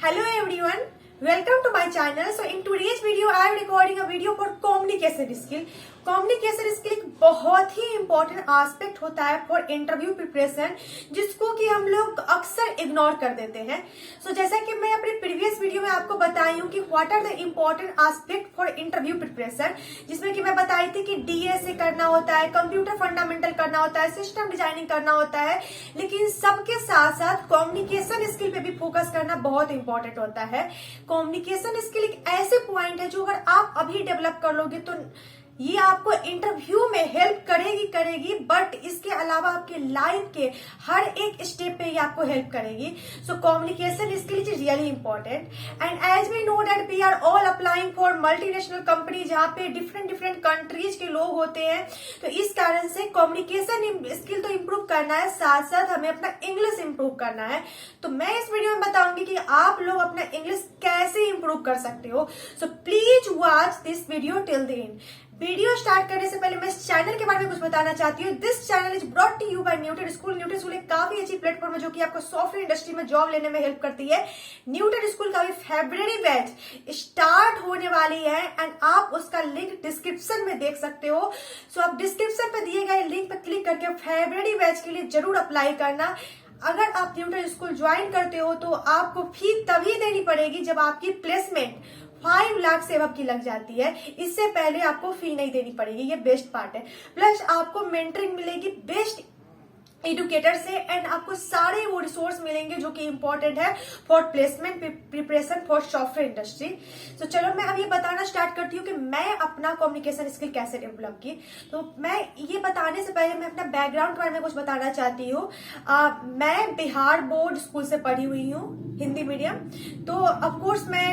Hello everyone, welcome to my channel. So in today's video I am recording a video for communication skill. Communication skill एक बहुत ही important aspect होता है for interview preparation, जिसको कि हम लोग अक्सर इग्नोर कर देते हैं. सो जैसा कि मैं अपने प्रीवियस वीडियो में आपको बताई हूँ कि what are the important aspect for interview preparation, जिसमें कि मैं बताई थी कि डीएसए करना होता है, कंप्यूटर फंडामेंटल करना होता है, सिस्टम डिजाइनिंग करना होता है, लेकिन सबके साथ साथ कम्युनिकेशन स्किल पे भी फोकस करना बहुत इंपॉर्टेंट होता है. कम्युनिकेशन स्किल एक ऐसे पॉइंट है जो अगर आप अभी डेवलप कर लोगे तो ये आपको इंटरव्यू में हेल्प करेगी, बट इसके अलावा आपके लाइफ के हर एक स्टेप पे ये आपको हेल्प करेगी. So communication skill is really important and as we know that we are all applying for multinational company, जहाँ पे डिफरेंट कंट्रीज के लोग होते हैं. तो इस कारण से कम्युनिकेशन स्किल तो इम्प्रूव करना है, साथ साथ हमें अपना इंग्लिश इम्प्रूव करना है. तो मैं इस वीडियो में बताऊंगी कि आप लोग अपना इंग्लिश कैसे इम्प्रूव कर सकते हो. So please watch this video till the end. Video start करने से पहले मैं इस चैनल के बारे में कुछ बताना चाहती हूँ. This channel is brought to you by Newton School. Newton School एक काफी अच्छी प्लेटफॉर्म है जो कि आपको सॉफ्टवेयर इंडस्ट्री में जॉब लेने में हेल्प करती है. न्यूटन स्कूल का भी फेब्रुअरी बैच स्टार्ट होने वाली है एंड आप उसका लिंक डिस्क्रिप्शन में देख सकते हो. सो आप डिस्क्रिप्शन पे दिए गए लिंक पर क्लिक करके फेब्रुअरी बैच के लिए जरूर अप्लाई करना. अगर आप न्यूटन स्कूल ज्वाइन करते हो तो आपको फी तभी देनी पड़ेगी जब आपकी प्लेसमेंट 5 लाख से अब की लग जाती है. इससे पहले आपको फी नहीं देनी पड़ेगी, ये बेस्ट पार्ट है. प्लस आपको मेंटरिंग मिलेगी बेस्ट एडुकेटर से एंड आपको सारे वो रिसोर्स मिलेंगे जो कि इंपॉर्टेंट है for placement preparation for software industry. तो चलो मैं अब ये बताना स्टार्ट करती हूँ कि मैं अपना कम्युनिकेशन स्किल कैसे डेवलप की. तो मैं ये बताने से पहले मैं अपना बैकग्राउंड के बारे में कुछ बताना चाहती हूँ. मैं बिहार बोर्ड स्कूल से पढ़ी हुई हूँ, हिंदी मीडियम. तो ऑफकोर्स मैं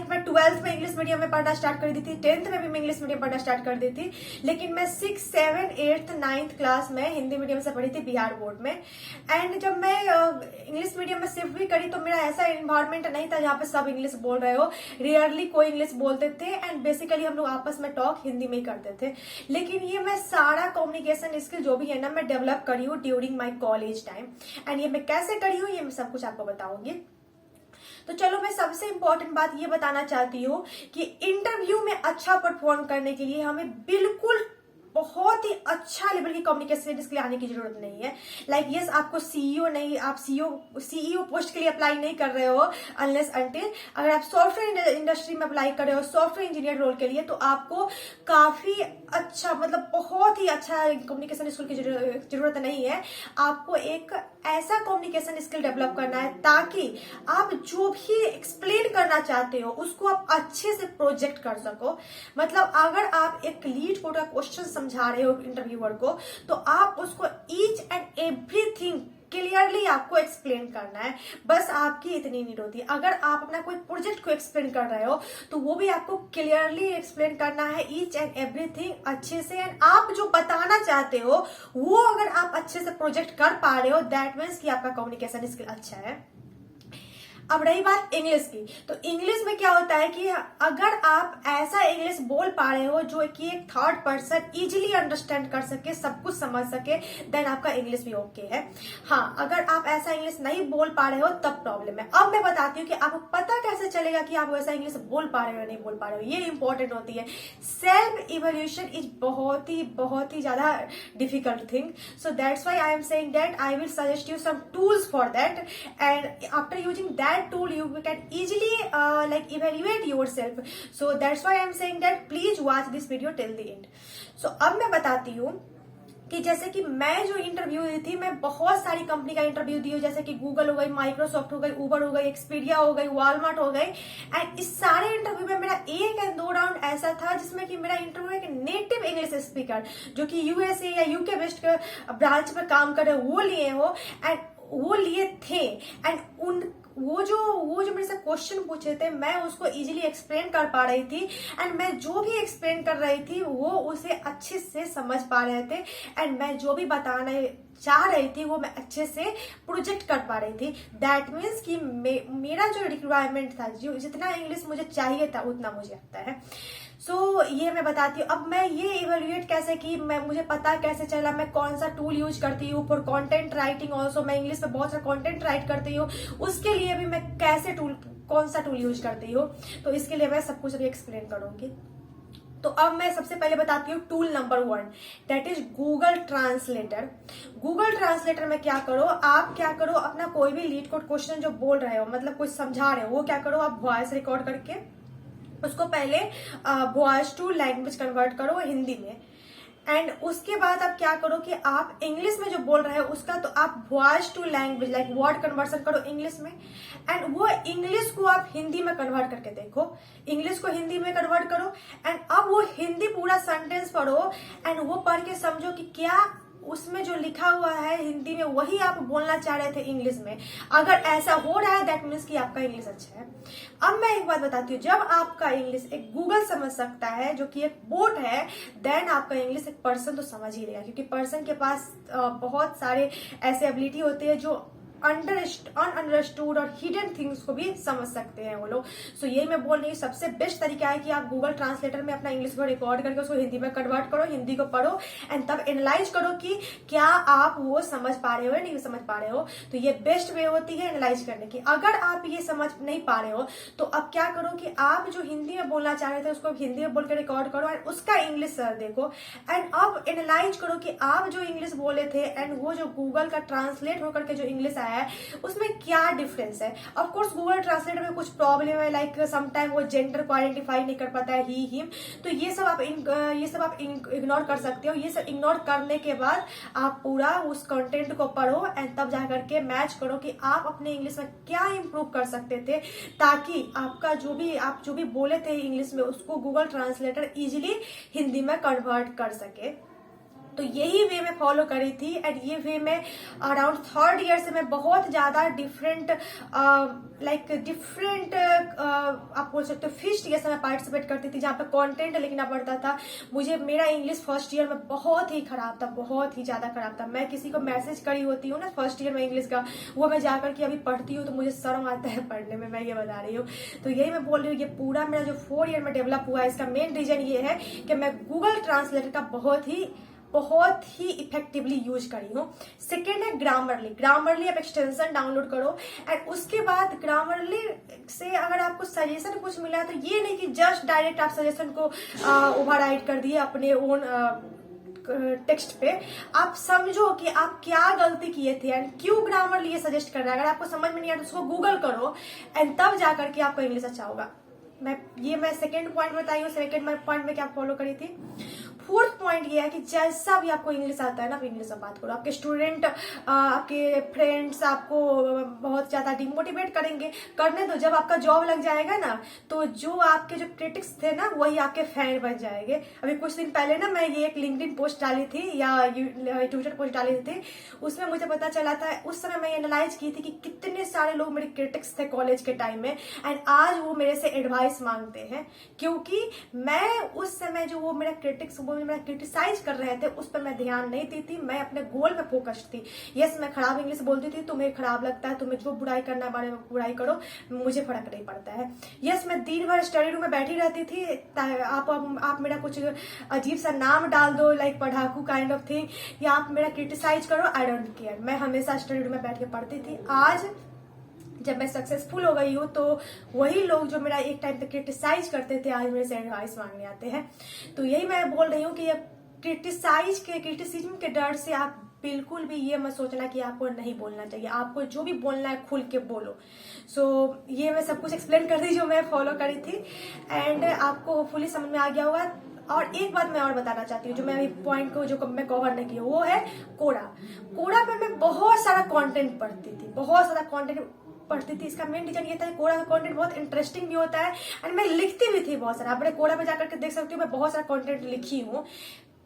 मैं 12th में इंग्लिश मीडियम में पढ़ना स्टार्ट कर दी थी, 10th में भी मैं इंग्लिश मीडियम पढ़ना स्टार्ट कर दी थी, लेकिन मैं 6, 7, 8th, 9th क्लास में हिंदी मीडियम से थी बिहार बोर्ड में. एंड जब मैं इंग्लिश मीडियम में शिफ्ट भी करी तो मेरा ऐसा एनवायरनमेंट नहीं था जहाँ पे सब इंग्लिश बोल रहे हो. रियरली कोई इंग्लिश बोलते थे एंड बेसिकली हम लोग आपस में टॉक हिंदी में ही करते थे. लेकिन ये मैं सारा कम्युनिकेशन स्किल जो भी है ना मैं डेवलप करी हूँ during my college time. And ये मैं कैसे करी हूँ ये मैं सब कुछ आपको बताऊंगी. तो चलो मैं सबसे इंपॉर्टेंट बात ये बताना चाहती हूँ कि इंटरव्यू में अच्छा परफॉर्म करने के लिए हमें बिल्कुल बहुत ही अच्छा लेवल की कम्युनिकेशन स्किल आने की जरूरत नहीं है. यस आपको सीईओ नहीं, आप सीईओ पोस्ट के लिए अप्लाई नहीं कर रहे हो अनलेस अंटिल. अगर आप सॉफ्टवेयर इंडस्ट्री में अप्लाई कर रहे हो सॉफ्टवेयर इंजीनियर रोल के लिए तो आपको काफी अच्छा बहुत ही अच्छा कम्युनिकेशन स्किल की जरूरत नहीं है. आपको एक ऐसा कम्युनिकेशन स्किल डेवलप करना है ताकि आप जो भी एक्सप्लेन करना चाहते हो उसको आप अच्छे से प्रोजेक्ट कर सको. मतलब अगर आप एक लीड को क्वेश्चन समझा रहे हो इंटरव्यूअर को तो आप उसको ईच एंड एवरीथिंग क्लियरली आपको एक्सप्लेन करना है. बस आपकी इतनी नीड होती है. अगर आप अपना कोई प्रोजेक्ट को एक्सप्लेन कर रहे हो तो वो भी आपको क्लियरली एक्सप्लेन करना है ईच एंड एवरीथिंग अच्छे से. एंड आप जो बताना चाहते हो वो अगर आप अच्छे से प्रोजेक्ट कर पा रहे हो दैट मीन्स कि आपका कम्युनिकेशन स्किल अच्छा है. अब रही बात इंग्लिश की, तो इंग्लिश में क्या होता है कि अगर आप ऐसा इंग्लिश बोल पा रहे हो जो कि एक थर्ड पर्सन इजीली अंडरस्टैंड कर सके, सब कुछ समझ सके, देन आपका इंग्लिश भी ओके है. हाँ, अगर आप ऐसा इंग्लिश नहीं बोल पा रहे हो तब प्रॉब्लम है. अब मैं बताती हूँ कि आपको पता कैसे चलेगा कि आप वैसा इंग्लिश बोल पा रहे हो या नहीं बोल पा रहे हो. ये इंपॉर्टेंट होती है. सेल्फ इवैल्यूएशन इज बहुत ही ज्यादा difficult thing. So that's why I am saying that I will suggest you some tools for that and after using that tool you can easily evaluate yourself. So that's why I am saying that please watch this video till the end. So अब मैं बताती हूँ कि जैसे कि मैं जो interview दी थी मैं बहुत सारी कंपनी का इंटरव्यू दी हूँ, जैसे कि गूगल हो गई, माइक्रोसॉफ्ट हो गई, उबर हो गई, एक्सपीडिया हो गई, वॉलमार्ट हो गई. एंड इस सारे इंटरव्यू में मेरा 1 या 2 राउंड ऐसा था जिसमें कि मेरा इंटरव्यू एक नेटिव इंग्लिश स्पीकर जो कि यूएसए या यूके बेस्ड ब्रांच में काम करे वो लिए हो एंड वो लिए थे. एंड वो जो मेरे से क्वेश्चन पूछे थे मैं उसको इजीली एक्सप्लेन कर पा रही थी एंड मैं जो भी एक्सप्लेन कर रही थी वो उसे अच्छे से समझ पा रहे थे. एंड मैं जो भी बताना चाह रही थी वो मैं अच्छे से प्रोजेक्ट कर पा रही थी। दैट मीन्स कि मेरा जो रिक्वायरमेंट था, जो जितना इंग्लिश मुझे चाहिए था उतना मुझे आता है। सो ये मैं बताती हूँ। अब मैं ये इवेल्युएट कैसे की, मुझे पता कैसे चला मैं कौन सा टूल यूज करती हूँ फॉर कंटेंट राइटिंग। ऑल्सो मैं इंग्लिश में बहुत सारा कंटेंट राइट करती हूँ, उसके लिए भी मैं कैसे कौन सा टूल यूज करती हूँ, तो इसके लिए मैं सब कुछ अभी एक्सप्लेन करूंगी। तो अब मैं सबसे पहले बताती हूँ tool number 1, that is Google translator. Google translator में क्या करो, आप क्या करो, अपना कोई भी लीड कोड क्वेश्चन जो बोल रहे हो, मतलब कुछ समझा रहे हो, वो क्या करो, आप वॉइस रिकॉर्ड करके उसको पहले वॉइस टू लैंग्वेज कन्वर्ट करो हिंदी में। एंड उसके बाद आप क्या करो कि आप इंग्लिश में जो बोल रहे हो उसका तो आप voice to language like word conversion करो इंग्लिश में, एंड वो इंग्लिश को आप हिंदी में कन्वर्ट करके देखो। इंग्लिश को हिंदी में कन्वर्ट करो एंड अब वो हिंदी पूरा सेंटेंस पढ़ो एंड वो पढ़ के समझो कि क्या उसमें जो लिखा हुआ है हिंदी में वही आप बोलना चाह रहे थे इंग्लिश में। अगर ऐसा हो रहा है दैट मीन्स कि आपका इंग्लिश अच्छा है। अब मैं एक बात बताती हूँ, जब आपका इंग्लिश एक गूगल समझ सकता है जो कि एक बोट है, देन आपका इंग्लिश एक पर्सन तो समझ ही लेगा, क्योंकि पर्सन के पास बहुत सारे ऐसे एबिलिटी होती है जो अनअंडरस्टूड और हिडन थिंग्स को भी समझ सकते हैं वो लोग। सो यही मैं बोल रही हूँ, सबसे बेस्ट तरीका है कि आप गूगल ट्रांसलेटर में अपना इंग्लिश को रिकॉर्ड करके उसको हिंदी में कन्वर्ट करो, हिंदी को पढ़ो एंड तब एनालाइज करो कि क्या आप वो समझ पा रहे हो या नहीं समझ पा रहे हो। तो ये बेस्ट वे होती है एनालाइज करने की। अगर आप ये समझ नहीं पा रहे हो तो अब क्या करो कि आप जो हिंदी में बोलना चाह रहे थे उसको हिंदी में बोल के रिकॉर्ड करो एंड उसका इंग्लिश देखो एंड अब एनालाइज करो कि आप जो इंग्लिश बोले थे एंड वो जो गूगल का ट्रांसलेट होकर के जो इंग्लिश आया है उसमें क्या डिफरेंस है। ऑफ कोर्स गूगल ट्रांसलेटर में कुछ प्रॉब्लम है, लाइक समटाइम वो जेंडर को आइडेंटिफाई नहीं कर पाता है, ही हिम, तो ये सब आप इग्नोर कर सकते हो। ये सब इग्नोर करने के बाद आप पूरा उस कंटेंट को पढ़ो एंड तब जा करके मैच करो कि आप अपने इंग्लिश में क्या इंप्रूव कर सकते थे, ताकि आपका आप जो भी बोले थे इंग्लिश में उसको गूगल ट्रांसलेटर इजिली हिंदी में कन्वर्ट कर सके। तो यही वे मैं फॉलो करी थी एंड ये वे में अराउंड 3rd ईयर से मैं बहुत ज्यादा डिफरेंट आप बोल सकते हो फीस्ट ईयर से मैं पार्टिसिपेट करती थी, जहाँ पे कंटेंट लिखना पड़ता था। मेरा इंग्लिश 1st ईयर में बहुत ही खराब था, बहुत ही ज्यादा खराब था। मैं किसी को मैसेज करी होती हूँ ना 1st ईयर में इंग्लिश का, वो मैं जाकर के अभी पढ़ती हूँ तो मुझे शर्म आता है पढ़ने में, मैं ये बता रही हूँ। तो यही मैं बोल रही हूँ, ये पूरा मेरा जो 4 ईयर में डेवलप हुआ है इसका मेन रीजन ये है कि मैं गूगल ट्रांसलेटर का बहुत ही इफेक्टिवली यूज करी हूँ। सेकेंड है ग्रामरली आप एक्सटेंशन डाउनलोड करो एंड उसके बाद ग्रामरली से अगर आपको सजेशन कुछ मिला तो ये नहीं कि जस्ट डायरेक्ट आप सजेशन को ओवरराइड कर दिए अपने ओन टेक्स्ट पे। आप समझो कि आप क्या गलती किए थे एंड क्यों ग्रामरली ये सजेस्ट कर रहा है। अगर आपको समझ में नहीं आया तो उसको गूगल करो एंड तब जाकर के आपका इंग्लिश अच्छा होगा। मैं सेकेंड पॉइंट बताई हूँ। सेकेंड पॉइंट में क्या फॉलो करी थी। 4th पॉइंट ये है कि जैसा भी आपको इंग्लिश आता है ना, आप इंग्लिश में बात करो। आपके स्टूडेंट, आपके फ्रेंड्स आपको बहुत ज्यादा डिमोटिवेट करेंगे, करने दो। जब आपका जॉब लग जाएगा ना तो जो आपके जो क्रिटिक्स थे ना वही आपके फैन बन जाएंगे। अभी कुछ दिन पहले ना मैं ये एक लिंक्डइन पोस्ट डाली थी या ट्विटर पोस्ट डाली थी, उसमें मुझे पता चला था, उस समय मैं एनालाइज की थी कि कितने सारे लोग मेरे क्रिटिक्स थे कॉलेज के टाइम में एंड आज वो मेरे से एडवाइस मांगते हैं, क्योंकि मैं उस समय जो वो मेरा क्रिटिक्स मैं क्रिटिसाइज कर रहे थे उस पर मैं ध्यान नहीं दी थी। मैं अपने गोल पे फोकस्ड थी। यस, मैं खराब इंग्लिश बोलती थी, तुम्हें खराब लगता है, तुम्हें जो बुराई करना है बारे में बुराई करो, मुझे फर्क नहीं पड़ता है। यस, मैं दिन भर स्टडी रूम में बैठी रहती थी। आप मेरा कुछ अजीब सा नाम डाल दो लाइक पढ़ाकू काइंड ऑफ थिंग, या आप मेरा क्रिटिसाइज करो, आई डोंट केयर। मैं हमेशा स्टडी रूम में बैठ के पढ़ती थी। आज जब मैं सक्सेसफुल हो गई हूँ तो वही लोग जो मेरा एक टाइम तक क्रिटिसाइज करते थे आज मेरे से एडवाइस मांगने आते हैं। तो यही मैं बोल रही हूँ कि क्रिटिसिज्म के डर से आप बिल्कुल भी ये मत सोचना कि आपको नहीं बोलना चाहिए। आपको जो भी बोलना है खुल के बोलो। ये मैं सब कुछ एक्सप्लेन कर दी जो मैं फॉलो करी थी एंड आपको होपफुली समझ में आ गया होगा। और एक बात मैं और बताना चाहती हूँ, जो मैं अभी पॉइंट को जो मैं कवर नहीं की, वो है कोड़ा पे मैं बहुत सारा कंटेंट पढ़ती थी। इसका मेन रीजन ये था कि कोड़ा का कंटेंट बहुत इंटरेस्टिंग भी होता है एंड मैं लिखती भी थी बहुत सारा। अपने कोड़ा पे जाकर के देख सकती हूँ, मैं बहुत सारा कंटेंट लिखी हूँ।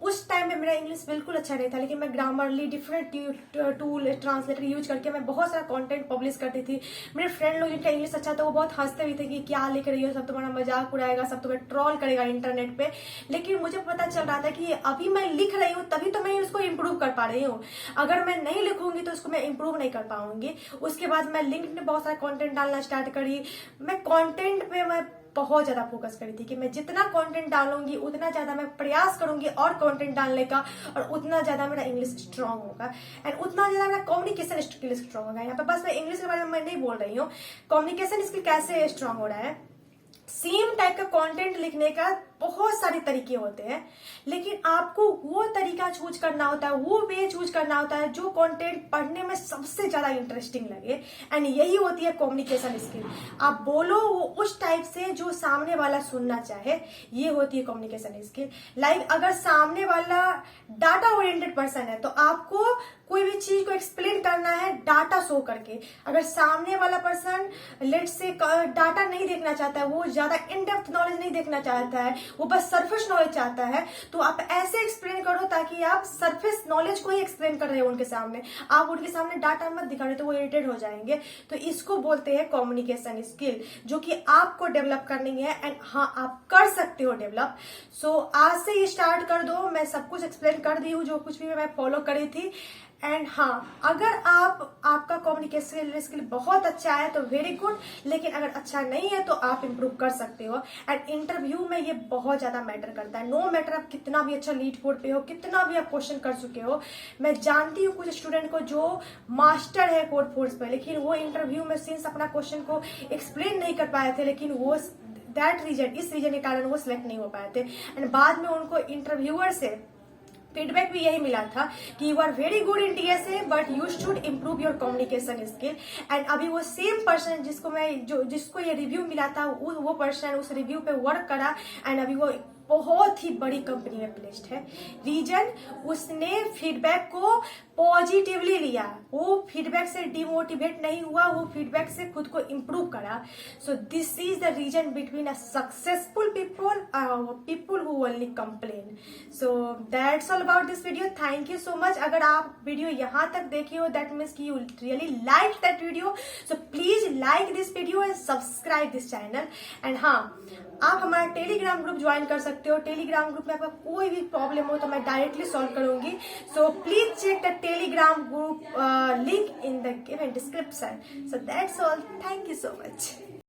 उस टाइम में मेरा इंग्लिश बिल्कुल अच्छा नहीं था, लेकिन मैं Grammarly different tool translator use करके मैं बहुत सारा कंटेंट पब्लिश करती थी। मेरे फ्रेंड लोग जिनका इंग्लिश अच्छा था वो बहुत हंसते भी थे कि क्या लिख रही हो, सब तुम्हारा मजाक उड़ाएगा, सब तुम्हें ट्रोल करेगा इंटरनेट पे। लेकिन मुझे पता चल रहा था कि अभी मैं लिख रही हूँ तभी तो मैं उसको इम्प्रूव कर पा रही हूँ। अगर मैं नहीं लिखूंगी तो उसको मैं इम्प्रूव नहीं कर पाऊंगी। उसके बाद मैं लिंक्डइन में बहुत सारा कंटेंट डालना स्टार्ट करी। मैं कंटेंट पे मैं बहुत ज्यादा फोकस करी थी कि मैं जितना कंटेंट डालूंगी उतना ज्यादा मैं प्रयास करूंगी और कंटेंट डालने का, और उतना ज्यादा मेरा इंग्लिश स्ट्रांग होगा एंड उतना ज्यादा मेरा कम्युनिकेशन स्किल स्ट्रांग होगा। यहाँ पे बस मैं इंग्लिश के बारे में मैं नहीं बोल रही हूँ, कम्युनिकेशन स्किल कैसे स्ट्रांग हो रहा है। सेम टाइप का कंटेंट लिखने का बहुत सारे तरीके होते हैं, लेकिन आपको वो तरीका चूज करना होता है, वो वे चूज करना होता है जो कंटेंट पढ़ने में सबसे ज्यादा इंटरेस्टिंग लगे। एंड यही होती है कम्युनिकेशन स्किल। आप बोलो वो उस टाइप से जो सामने वाला सुनना चाहे, ये होती है कम्युनिकेशन स्किल। लाइक अगर सामने वाला डाटा ओरिएंटेड पर्सन है तो आपको कोई भी चीज को एक्सप्लेन करना है डाटा शो करके। अगर सामने वाला पर्सन लेट से डाटा नहीं देखना चाहता है, वो ज्यादा इन डेप्थ नॉलेज नहीं देखना चाहता है, वो बस सरफेस नॉलेज चाहता है, तो आप ऐसे एक्सप्लेन करो ताकि आप सरफेस नॉलेज को ही एक्सप्लेन कर रहे हो उनके सामने, आप उनके सामने डाटा मत दिखा रहे तो वो इरिटेट हो जाएंगे। तो इसको बोलते हैं कम्युनिकेशन स्किल, जो कि आपको डेवलप करनी है। एंड हाँ, आप कर सकते हो डेवलप। सो आज से ही स्टार्ट कर दो। मैं सब कुछ एक्सप्लेन कर दी हूँ जो कुछ भी मैं फॉलो करी थी। एंड हाँ, अगर आपका कम्युनिकेशन स्किल बहुत अच्छा है तो वेरी गुड, लेकिन अगर अच्छा नहीं है तो आप इम्प्रूव कर सकते हो। एंड इंटरव्यू में ये बहुत ज्यादा मैटर करता है। नो मैटर आप कितना भी अच्छा लीड कोड पे हो, कितना भी आप क्वेश्चन कर चुके हो। मैं जानती हूँ कुछ स्टूडेंट को जो मास्टर है कोड फोर्स पे, लेकिन वो इंटरव्यू में सिंस अपना क्वेश्चन को एक्सप्लेन नहीं कर पाए थे, लेकिन वो इस रीजन के कारण वो सिलेक्ट नहीं हो पाए थे। एंड बाद में उनको इंटरव्यूअर से फीडबैक भी यही मिला था कि you are very good in TSA but you should improve your communication skill. And अभी वो सेम पर्सन जिसको ये रिव्यू मिला था, वो पर्सन उस रिव्यू पे वर्क करा एंड अभी वो बहुत ही बड़ी कंपनी में प्लेस्ड है। रीजन, उसने फीडबैक को पॉजिटिवली लिया, वो फीडबैक से डिमोटिवेट नहीं हुआ, वो फीडबैक से खुद को इम्प्रूव करा। So this is the region between a successful people who only complain. So that's all about this video. Thank you so much. अगर आप वीडियो यहाँ तक देखे हो दैट मीन्स कि you really like that video. So please like this video and subscribe this channel. And हाँ, आप हमारा टेलीग्राम ग्रुप ज्वाइन कर सकते हो। टेलीग्राम ग्रुप में आपका कोई भी प्रॉब्लम हो तो मैं डायरेक्टली सॉल्व करूंगी। So please check the Telegram group link in the given description. So that's all. Thank you so much.